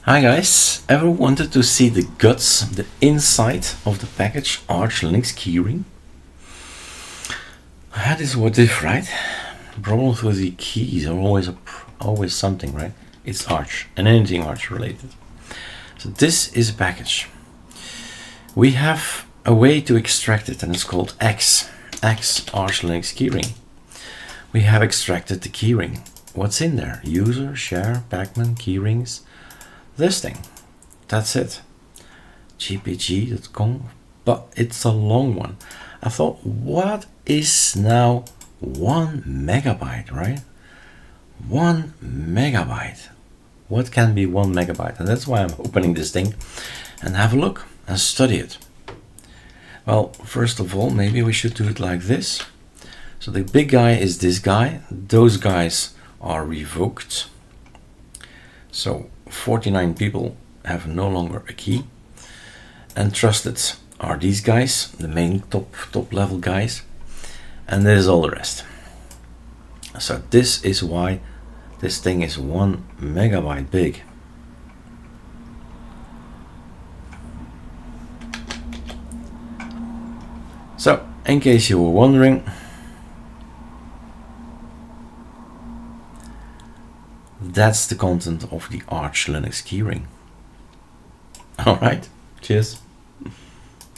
Hi guys, ever wanted to see the guts, the inside of the package ArcoLinux-keyring? That is what if, right? Problems with the keys are always something, right? It's Arch and anything Arch related. So this is a package. We have a way to extract it and it's called X ArcoLinux-keyring. We have extracted the keyring. What's in there? User, share, Pacman, keyrings. This thing, that's it. gpg.com, but it's a long one. I thought, what is now 1 megabyte, right? 1 megabyte. What can be 1 megabyte? And that's why I'm opening this thing and have a look and study it. Well, first of all, maybe we should do it like this. So the big guy is this guy. Those guys are revoked. So 49 people have no longer a key, and trusted are these guys, the main top level guys, and there's all the rest. So this is why this thing is 1 megabyte big. So in case you were wondering, that's the content of the ArcoLinux keyring. All right, cheers.